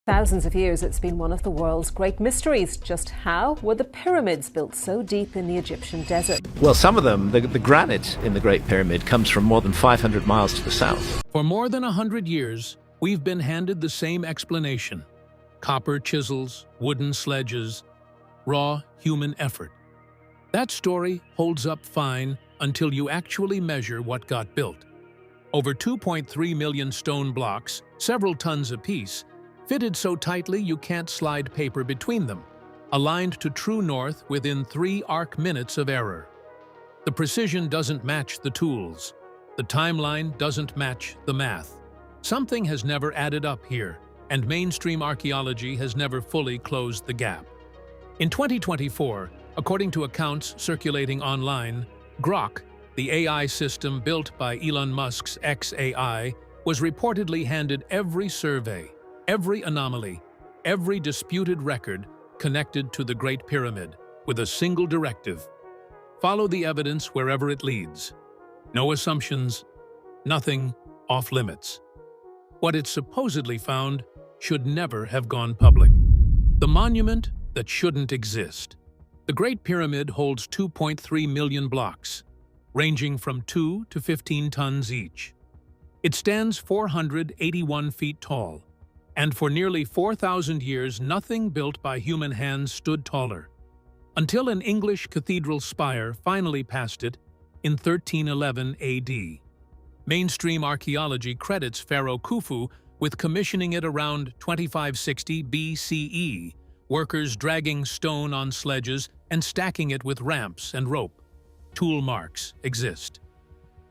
Thousands of years, it's been one of the world's great mysteries. Just how were the pyramids built so deep in the Egyptian desert? Well, some of them, the granite in the Great Pyramid comes from more than 500 miles to the south. For more than 100 years, we've been handed the same explanation. Copper chisels, wooden sledges, raw human effort. That story holds up fine until you actually measure what got built. Over 2.3 million stone blocks, several tons apiece, fitted so tightly you can't slide paper between them, aligned to true north within 3 arc minutes of error. The precision doesn't match the tools. The timeline doesn't match the math. Something has never added up here, and mainstream archaeology has never fully closed the gap. In 2024, according to accounts circulating online, Grok, the AI system built by Elon Musk's xAI, was reportedly handed every survey, every anomaly, every disputed record connected to the Great Pyramid with a single directive: follow the evidence wherever it leads. No assumptions, nothing off limits. What it supposedly found should never have gone public. The monument that shouldn't exist. The Great Pyramid holds 2.3 million blocks, ranging from 2 to 15 tons each. It stands 481 feet tall, and for nearly 4,000 years nothing built by human hands stood taller, until an English cathedral spire finally passed it in 1311 AD. Mainstream archaeology credits Pharaoh Khufu with commissioning it around 2560 BCE, workers dragging stone on sledges and stacking it with ramps and rope. Tool marks exist.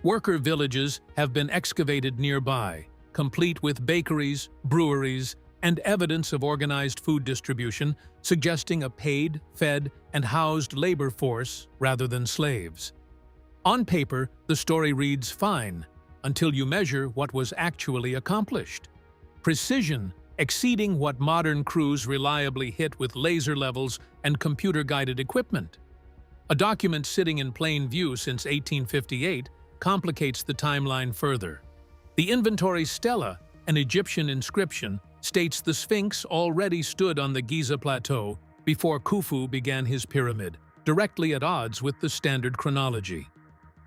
Worker villages have been excavated nearby, complete with bakeries, breweries, and evidence of organized food distribution, suggesting a paid, fed, and housed labor force rather than slaves. On paper, the story reads fine, until you measure what was actually accomplished. Precision exceeding what modern crews reliably hit with laser levels and computer-guided equipment. A document sitting in plain view since 1858 complicates the timeline further. The inventory stela, an Egyptian inscription, states the Sphinx already stood on the Giza Plateau before Khufu began his pyramid, directly at odds with the standard chronology.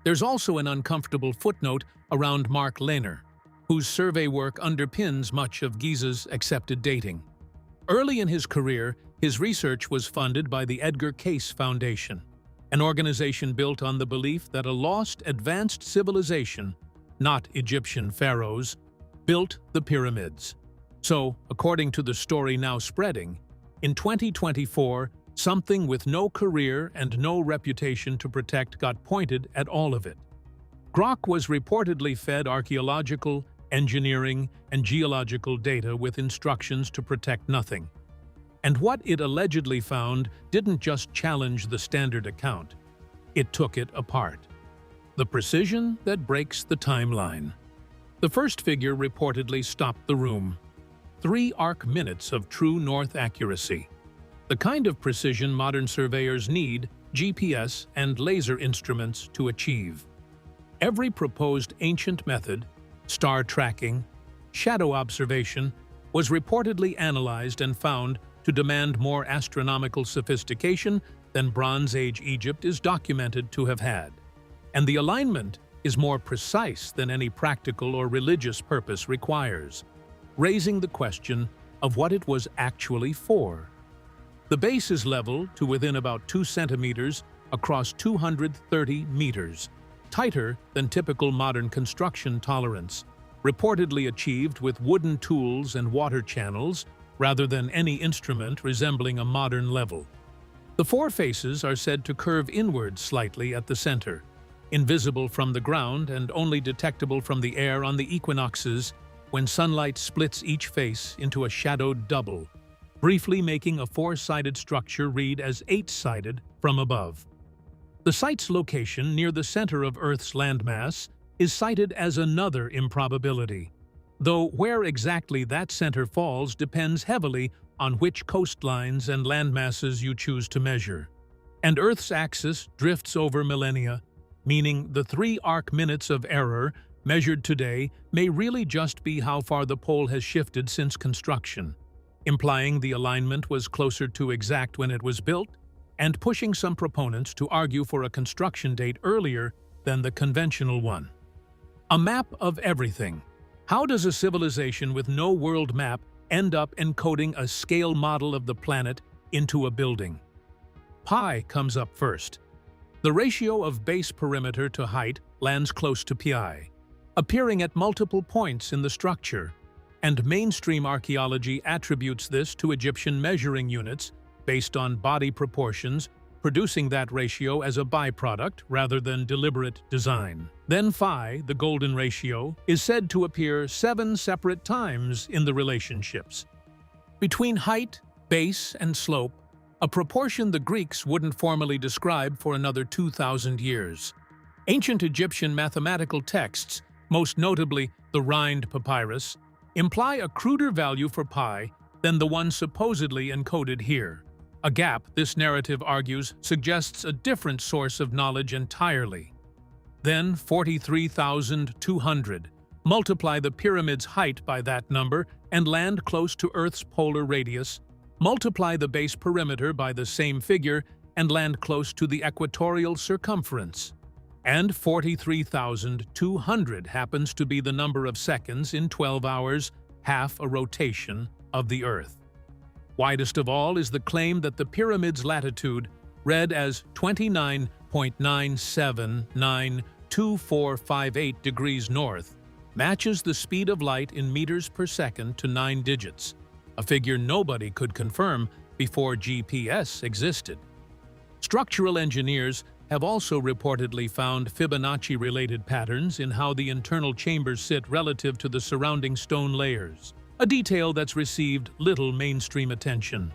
There's also an uncomfortable footnote around Mark Lehner, whose survey work underpins much of Giza's accepted dating. Early in his career, his research was funded by the Edgar Cayce Foundation, an organization built on the belief that a lost advanced civilization, not Egyptian pharaohs, built the pyramids. So, according to the story now spreading, in 2024, something with no career and no reputation to protect got pointed at all of it. Grok was reportedly fed archaeological, engineering, and geological data with instructions to protect nothing. And what it allegedly found didn't just challenge the standard account, it took it apart. The precision that breaks the timeline. The first figure reportedly stopped the room. 3 arc minutes of true north accuracy. The kind of precision modern surveyors need GPS and laser instruments to achieve. Every proposed ancient method, star tracking, shadow observation, was reportedly analyzed and found to demand more astronomical sophistication than Bronze Age Egypt is documented to have had. And the alignment is more precise than any practical or religious purpose requires, raising the question of what it was actually for. The base is level to within about 2 centimeters across 230 meters, tighter than typical modern construction tolerance, reportedly achieved with wooden tools and water channels rather than any instrument resembling a modern level. The 4 faces are said to curve inward slightly at the center, invisible from the ground and only detectable from the air on the equinoxes when sunlight splits each face into a shadowed double, briefly making a 4-sided structure read as 8-sided from above. The site's location near the center of Earth's landmass is cited as another improbability, though where exactly that center falls depends heavily on which coastlines and landmasses you choose to measure. And Earth's axis drifts over millennia, meaning the 3 arc minutes of error measured today may really just be how far the pole has shifted since construction. implying the alignment was closer to exact when it was built, and pushing some proponents to argue for a construction date earlier than the conventional one. A map of everything. How does a civilization with no world map end up encoding a scale model of the planet into a building? Pi comes up first. The ratio of base perimeter to height lands close to pi, appearing at multiple points in the structure, and mainstream archaeology attributes this to Egyptian measuring units based on body proportions, producing that ratio as a byproduct rather than deliberate design. Then phi, the golden ratio, is said to appear 7 separate times in the relationships. Between height, base, and slope, a proportion the Greeks wouldn't formally describe for another 2,000 years. Ancient Egyptian mathematical texts, most notably the Rind Papyrus, imply a cruder value for pi than the one supposedly encoded here. A gap, this narrative argues, suggests a different source of knowledge entirely. Then 43,200. Multiply the pyramid's height by that number and land close to Earth's polar radius. Multiply the base perimeter by the same figure and land close to the equatorial circumference. And 43,200 happens to be the number of seconds in 12 hours, half a rotation of the Earth. Widest of all is the claim that the pyramid's latitude, read as 29.9792458 degrees north, matches the speed of light in meters per second to 9 digits, a figure nobody could confirm before GPS existed. Structural engineers have also reportedly found Fibonacci-related patterns in how the internal chambers sit relative to the surrounding stone layers, a detail that's received little mainstream attention.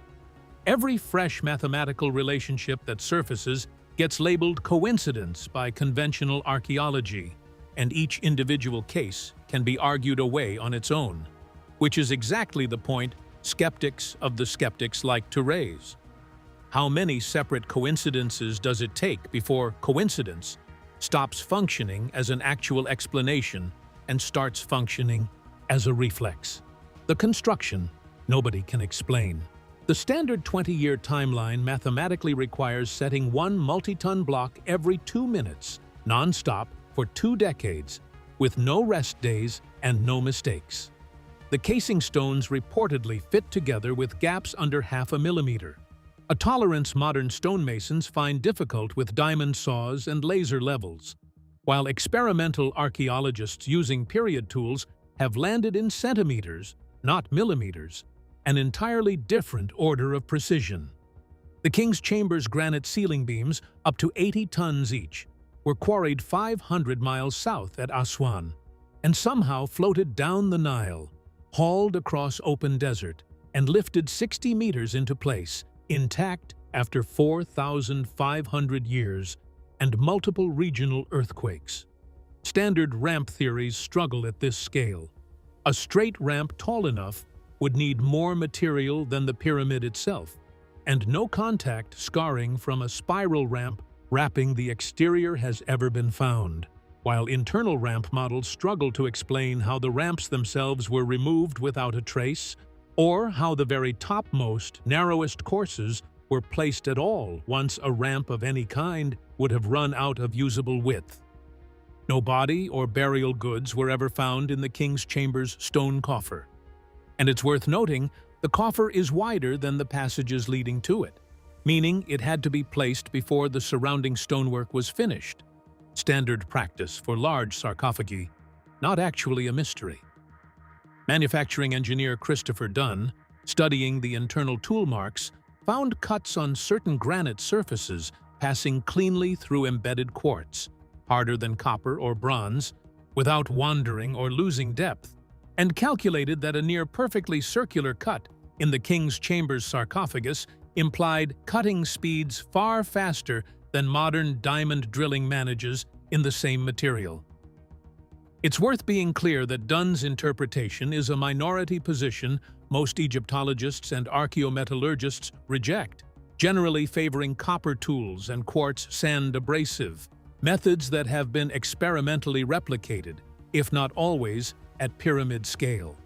Every fresh mathematical relationship that surfaces gets labeled coincidence by conventional archaeology, and each individual case can be argued away on its own, which is exactly the point skeptics of the skeptics like to raise. How many separate coincidences does it take before coincidence stops functioning as an actual explanation and starts functioning as a reflex? The construction nobody can explain. The standard 20-year timeline mathematically requires setting one multi-ton block every 2 minutes, non-stop, for 2 decades, with no rest days and no mistakes. The casing stones reportedly fit together with gaps under 0.5 millimeter, a tolerance modern stonemasons find difficult with diamond saws and laser levels, while experimental archaeologists using period tools have landed in centimeters, not millimeters, an entirely different order of precision. The King's Chamber's granite ceiling beams, up to 80 tons each, were quarried 500 miles south at Aswan, and somehow floated down the Nile, hauled across open desert, and lifted 60 meters into place, intact after 4,500 years and multiple regional earthquakes. Standard ramp theories struggle at this scale. A straight ramp tall enough would need more material than the pyramid itself, and no contact scarring from a spiral ramp wrapping the exterior has ever been found, while internal ramp models struggle to explain how the ramps themselves were removed without a trace, or how the very topmost, narrowest courses were placed at all once a ramp of any kind would have run out of usable width. No body or burial goods were ever found in the King's Chamber's stone coffer. And it's worth noting, the coffer is wider than the passages leading to it, meaning it had to be placed before the surrounding stonework was finished. Standard practice for large sarcophagi, not actually a mystery. Manufacturing engineer Christopher Dunn, studying the internal tool marks, found cuts on certain granite surfaces passing cleanly through embedded quartz, harder than copper or bronze, without wandering or losing depth, and calculated that a near-perfectly circular cut in the King's Chamber's sarcophagus implied cutting speeds far faster than modern diamond drilling manages in the same material. It's worth being clear that Dunn's interpretation is a minority position most Egyptologists and archaeometallurgists reject, generally favoring copper tools and quartz sand abrasive, methods that have been experimentally replicated, if not always, at pyramid scale.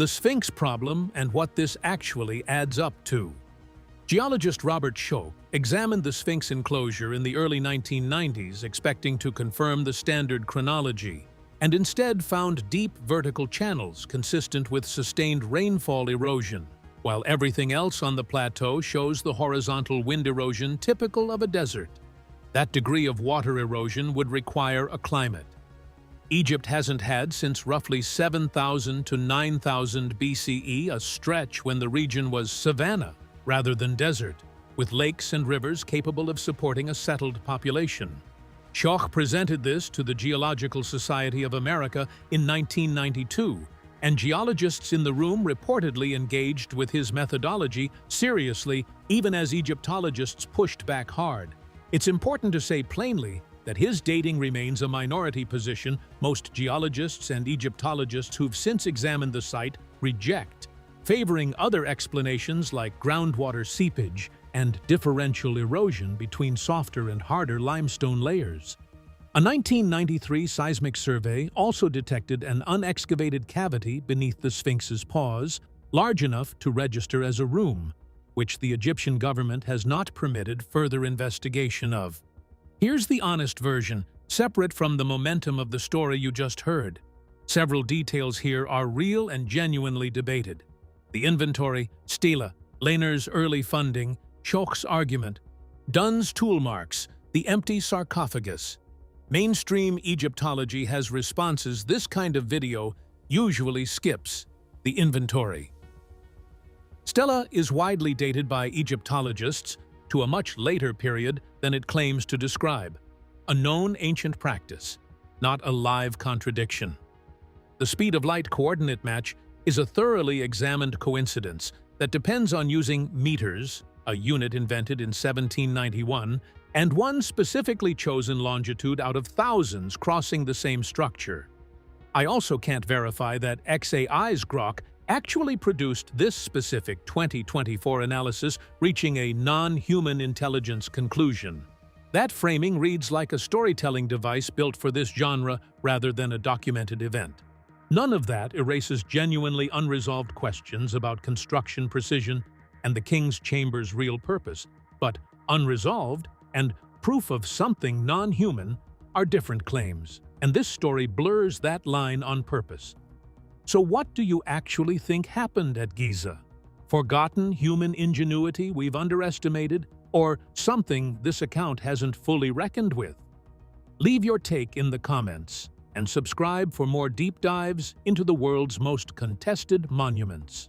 the Sphinx problem and what this actually adds up to. Geologist Robert Schoch examined the Sphinx enclosure in the early 1990s, expecting to confirm the standard chronology, and instead found deep vertical channels consistent with sustained rainfall erosion, while everything else on the plateau shows the horizontal wind erosion typical of a desert. That degree of water erosion would require a climate Egypt hasn't had since roughly 7,000 to 9,000 BCE, a stretch when the region was savanna rather than desert, with lakes and rivers capable of supporting a settled population. Schoch presented this to the Geological Society of America in 1992, and geologists in the room reportedly engaged with his methodology seriously, even as Egyptologists pushed back hard. It's important to say plainly that his dating remains a minority position most geologists and Egyptologists who've since examined the site reject, favoring other explanations like groundwater seepage and differential erosion between softer and harder limestone layers. A 1993 seismic survey also detected an unexcavated cavity beneath the Sphinx's paws, large enough to register as a room, which the Egyptian government has not permitted further investigation of. Here's the honest version, separate from the momentum of the story you just heard. Several details here are real and genuinely debated. The inventory, stela, Lehner's early funding, Schoch's argument, Dunn's tool marks, the empty sarcophagus. Mainstream Egyptology has responses this kind of video usually skips: the inventory. Stela is widely dated by Egyptologists to a much later period than it claims to describe, a known ancient practice, not a live contradiction. The speed of light coordinate match is a thoroughly examined coincidence that depends on using meters, a unit invented in 1791, and one specifically chosen longitude out of thousands crossing the same structure. I also can't verify that XAI's Grok actually produced this specific 2024 analysis, reaching a non-human intelligence conclusion. That framing reads like a storytelling device built for this genre rather than a documented event. None of that erases genuinely unresolved questions about construction precision and the King's Chamber's real purpose, but unresolved and proof of something non-human are different claims, and this story blurs that line on purpose. So what do you actually think happened at Giza? Forgotten human ingenuity we've underestimated, or something this account hasn't fully reckoned with? Leave your take in the comments and subscribe for more deep dives into the world's most contested monuments.